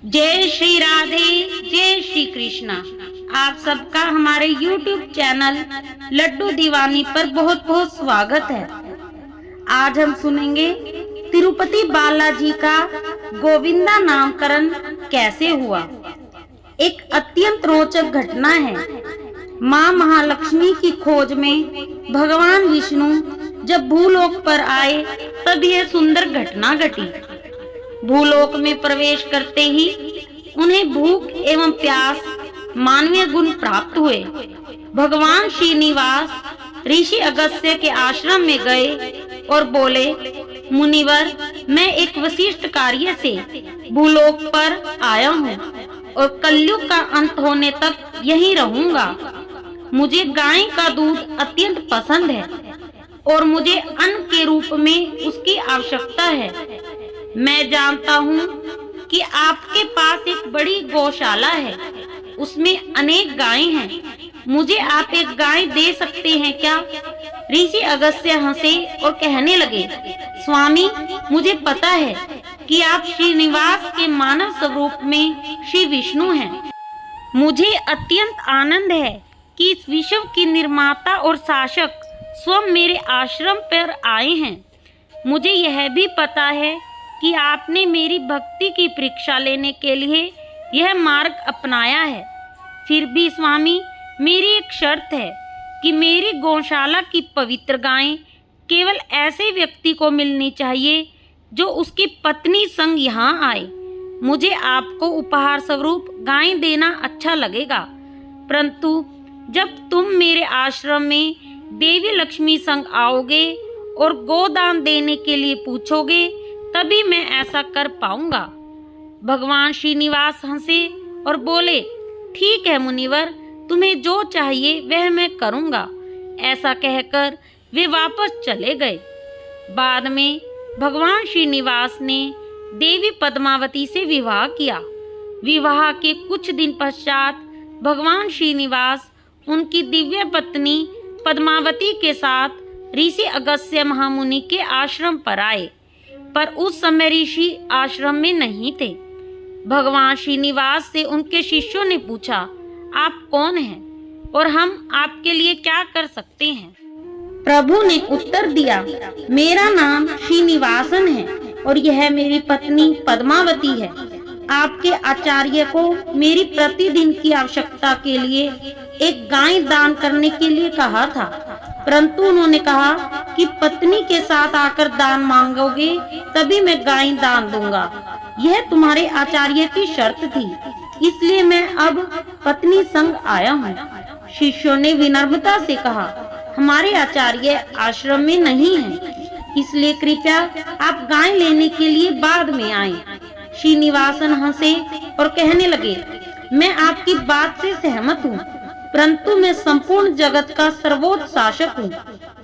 जय श्री राधे, जय श्री कृष्णा। आप सबका हमारे YouTube चैनल लड्डू दीवानी पर बहुत बहुत स्वागत है। आज हम सुनेंगे तिरुपति बालाजी का गोविंदा नामकरण कैसे हुआ। एक अत्यंत रोचक घटना है। माँ महालक्ष्मी की खोज में भगवान विष्णु जब भूलोक पर आए तब यह सुंदर घटना घटी। भूलोक में प्रवेश करते ही उन्हें भूख एवं प्यास मानवीय गुण प्राप्त हुए। भगवान श्रीनिवास ऋषि अगस्त्य के आश्रम में गए और बोले, मुनिवर, मैं एक विशिष्ट कार्य से भूलोक पर आया हूँ और कलयुग का अंत होने तक यहीं रहूंगा। मुझे गाय का दूध अत्यंत पसंद है और मुझे अन्न के रूप में उसकी आवश्यकता है। मैं जानता हूँ कि आपके पास एक बड़ी गौशाला है, उसमें अनेक गायें हैं। मुझे आप एक गाय दे सकते हैं क्या? ऋषि अगस्त्य हंसे और कहने लगे, स्वामी, मुझे पता है कि आप श्रीनिवास के मानव स्वरूप में श्री विष्णु हैं। मुझे अत्यंत आनंद है कि इस विश्व की निर्माता और शासक स्वयं मेरे आश्रम पर आए हैं। मुझे यह भी पता है कि आपने मेरी भक्ति की परीक्षा लेने के लिए यह मार्ग अपनाया है। फिर भी स्वामी, मेरी एक शर्त है कि मेरी गौशाला की पवित्र गायें केवल ऐसे व्यक्ति को मिलनी चाहिए जो उसकी पत्नी संग यहाँ आए। मुझे आपको उपहार स्वरूप गायें देना अच्छा लगेगा, परंतु जब तुम मेरे आश्रम में देवी लक्ष्मी संग आओगे और गोदान देने के लिए पूछोगे तभी मैं ऐसा कर पाऊंगा। भगवान श्रीनिवास हंसे और बोले, ठीक है मुनिवर, तुम्हें जो चाहिए वह मैं करूंगा। ऐसा कहकर वे वापस चले गए। बाद में भगवान श्रीनिवास ने देवी पद्मावती से विवाह किया। विवाह के कुछ दिन पश्चात भगवान श्रीनिवास उनकी दिव्य पत्नी पद्मावती के साथ ऋषि अगस्त्य महामुनि के आश्रम पर आए, पर उस समय ऋषि आश्रम में नहीं थे। भगवान श्रीनिवास से उनके शिष्यों ने पूछा, आप कौन हैं और हम आपके लिए क्या कर सकते हैं? प्रभु ने उत्तर दिया, मेरा नाम श्रीनिवासन है और यह मेरी पत्नी पद्मावती है। आपके आचार्य को मेरी प्रतिदिन की आवश्यकता के लिए एक गाय दान करने के लिए कहा था, परंतु उन्होंने कहा कि पत्नी के साथ आकर दान मांगोगे तभी मैं गाय दान दूंगा। यह तुम्हारे आचार्य की शर्त थी, इसलिए मैं अब पत्नी संग आया हूँ। शिष्यों ने विनम्रता से कहा, हमारे आचार्य आश्रम में नहीं हैं, इसलिए कृपया आप गाय लेने के लिए बाद में आएं। श्रीनिवासन हंसे और कहने लगे, मैं आपकी बात से सहमत हूँ, परंतु मैं संपूर्ण जगत का सर्वोच्च शासक हूँ,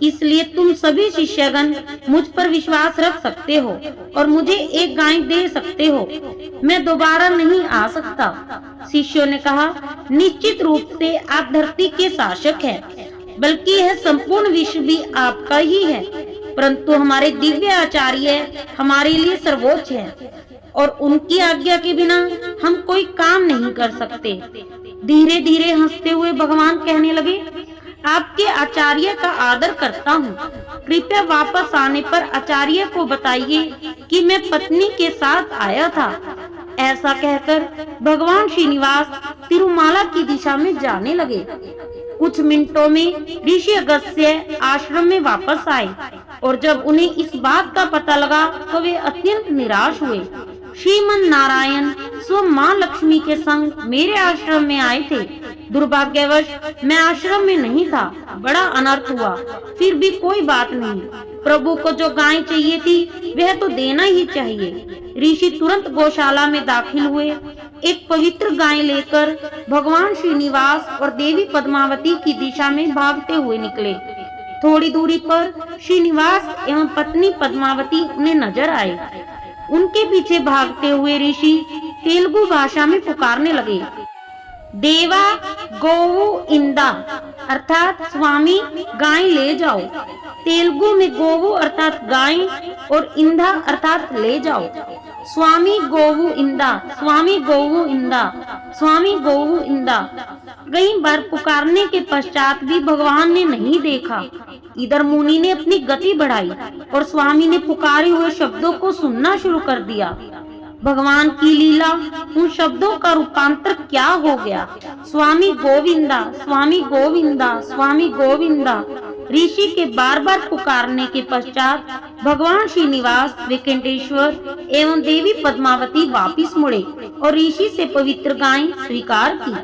इसलिए तुम सभी शिष्यगण मुझ पर विश्वास रख सकते हो और मुझे एक गाय दे सकते हो। मैं दोबारा नहीं आ सकता। शिष्यों ने कहा, निश्चित रूप से आप धरती के शासक हैं, बल्कि यह संपूर्ण विश्व भी आपका ही है, परंतु हमारे दिव्य आचार्य हमारे लिए सर्वोच्च है और उनकी आज्ञा के बिना हम कोई काम नहीं कर सकते। धीरे धीरे हंसते हुए भगवान कहने लगे, आपके आचार्य का आदर करता हूँ, कृपया वापस आने पर आचार्य को बताइए कि मैं पत्नी के साथ आया था। ऐसा कहकर भगवान श्रीनिवास तिरुमाला की दिशा में जाने लगे। कुछ मिनटों में ऋषि अगस्त्य आश्रम में वापस आए और जब उन्हें इस बात का पता लगा तो वे अत्यंत निराश हुए। श्रीमन नारायण स्वयं माँ लक्ष्मी के संग मेरे आश्रम में आए थे। दुर्भाग्यवश मैं आश्रम में नहीं था, बड़ा अनर्थ हुआ। फिर भी कोई बात नहीं, प्रभु को जो गाय चाहिए थी वह तो देना ही चाहिए। ऋषि तुरंत गौशाला में दाखिल हुए। एक पवित्र गाय लेकर भगवान श्रीनिवास और देवी पद्मावती की दिशा में भागते हुए निकले। थोड़ी दूरी पर श्रीनिवास एवं पत्नी पद्मावती उन्हें नजर आए। उनके पीछे भागते हुए ऋषि तेलुगु भाषा में पुकारने लगे, देवा गोवु इंदा अर्थात स्वामी गाय ले जाओ। तेलुगु में गोवु अर्थात गाय और इंदा अर्थात ले जाओ। स्वामी गोवु इंदा, स्वामी गोवु इंदा, स्वामी गोवु इंदा। कई बार पुकारने के पश्चात भी भगवान ने नहीं देखा। इधर मुनि ने अपनी गति बढ़ाई और स्वामी ने पुकारे हुए शब्दों को सुनना शुरू कर दिया। भगवान की लीला, उन शब्दों का रूपांतर क्या हो गया। स्वामी गोविंदा, स्वामी गोविंदा, स्वामी गोविंदा। ऋषि के बार बार पुकारने के पश्चात भगवान श्रीनिवास, वेंकटेश्वर एवं देवी पद्मावती वापिस मुड़े और ऋषि से पवित्र गाय स्वीकार की।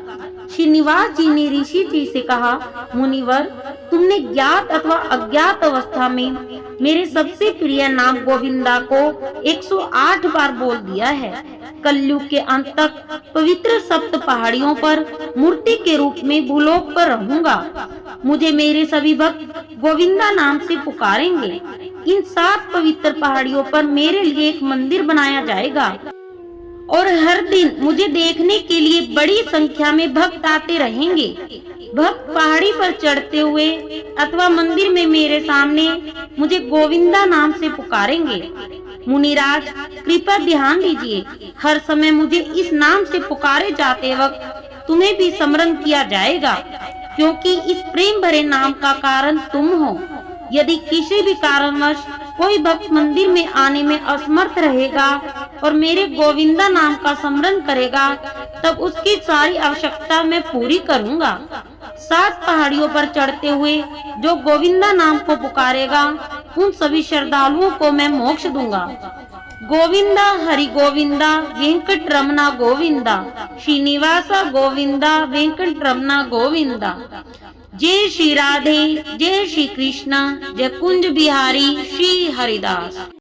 श्रीनिवास जी ने ऋषि जी से कहा, मुनिवर, तुमने ज्ञात अथवा अज्ञात अवस्था में मेरे सबसे प्रिय नाम गोविंदा को 108 बार बोल दिया है। कलयुग के अंत तक पवित्र सप्त पहाड़ियों पर मूर्ति के रूप में भूलोक पर रहूंगा। मुझे मेरे सभी भक्त गोविंदा नाम से पुकारेंगे। इन 7 पवित्र पहाड़ियों पर मेरे लिए एक मंदिर बनाया जाएगा और हर दिन मुझे देखने के लिए बड़ी संख्या में भक्त आते रहेंगे। भक्त पहाड़ी पर चढ़ते हुए अथवा मंदिर में मेरे सामने मुझे गोविंदा नाम से पुकारेंगे। मुनिराज, कृपया ध्यान दीजिए, हर समय मुझे इस नाम से पुकारे जाते वक्त तुम्हें भी स्मरण किया जाएगा, क्योंकि इस प्रेम भरे नाम का कारण तुम हो। यदि किसी भी कारणवश कोई भक्त मंदिर में आने में असमर्थ रहेगा और मेरे गोविंदा नाम का स्मरण करेगा, तब उसकी सारी आवश्यकता मैं पूरी करूंगा। 7 पहाड़ियों पर चढ़ते हुए जो गोविंदा नाम को पुकारेगा, उन सभी श्रद्धालुओं को मैं मोक्ष दूंगा। गोविंदा हरि गोविंदा वेंकट रमना गोविंदा, श्रीनिवासा गोविंदा वेंकट रमना गोविंदा। जय श्री राधे, जय श्री कृष्ण, जय कुंज बिहारी श्री हरिदास।